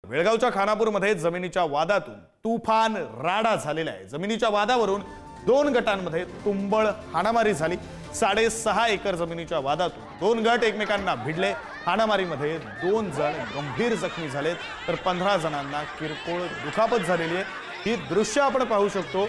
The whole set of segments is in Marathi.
बेळगावच्या खानापूरमध्ये जमिनीच्या वादातून तुफान राडा झालेला आहे। जमिनीच्या वादावरून दोन गटांमध्ये तुंबळ हाणामारी झाली। 6.5 एकर जमिनीच्या वादातून दोन गट एकमेकांना भिडले। हाणामारीमध्ये 2 जण गंभीर जखमी झालेत तर 15 जणांना किरकोळ दुखापत झालेली आहे। ही दृश्य आपण पाहू शकतो।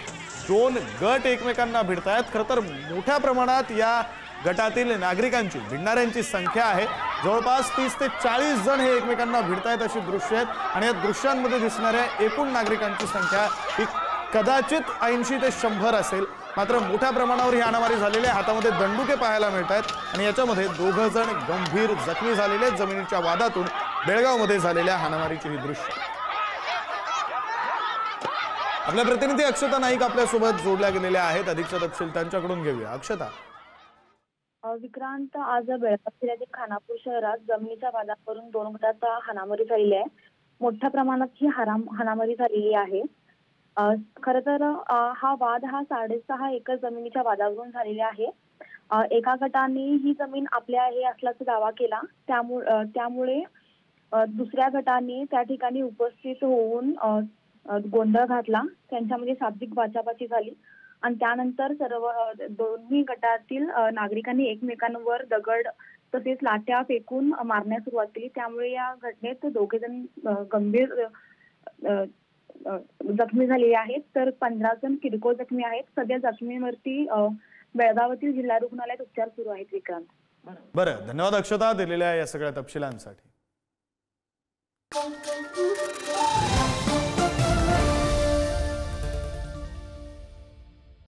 दोन गट एकमेकांना भिडतायत। खरं तर मोठ्या प्रमाणात या गटातील नागरिकांची भिडणाऱ्यांची संख्या आहे। जवळपास 30 ते 40 जण हे एकमेकांना भिडतायत अशी दृश्य आहेत आणि या दृश्यांमध्ये दिसणाऱ्या एकूण नागरिकांची संख्या ही कदाचित 80 ते 100 असेल। मात्र मोठ्या प्रमाणावर ही हाणामारी झालेली आहे। हातामध्ये दंडुके पाहायला मिळतात आणि याच्यामध्ये 2 जण गंभीर जखमी झालेले आहेत। जमिनीच्या वादातून बेळगावमध्ये झालेल्या हाणामारीची ही दृश्य। आपल्या प्रतिनिधी अक्षता नाईक आपल्या सोबत जोडल्या गेलेल्या आहेत। अधिकचा तपशील त्यांच्याकडून घेऊया। अक्षता, विक्रांत, आज बेळगाव जिल्ह्यातील खानापूर शहरात जमिनीच्या वादावरून 2 गटात हाणामारी झालेली आहे। मोठ्या प्रमाणात ही हाणामारी झालेली आहे। खरं तर हा वाद 6.5 एकर जमिनीच्या वादावरून झालेला आहे। एका गटाने ही जमीन आपल्या आहे असल्याचा दावा केला। त्यामुळे दुसऱ्या गटाने त्या ठिकाणी उपस्थित होऊन गोंधळ घातला। त्यांच्यामध्ये शाब्दिक बाचाबाची झाली आणि त्यानंतर सर्व दोन्ही गटातील नागरिकांनी एकमेकांवर दगड तसेच लाट्या फेकून मारण्यास सुरुवात केली। त्यामुळे या घटनेत 2 जण गंभीर जखमी झालेले आहेत तर 15 जण किरकोळ जखमी आहेत। सध्या जखमींवरती बेळगावातील जिल्हा रुग्णालयात उपचार सुरू आहेत। विक्रांत, बरं, धन्यवाद अक्षता दिलेल्या या सगळ्या तपशिलांसाठी।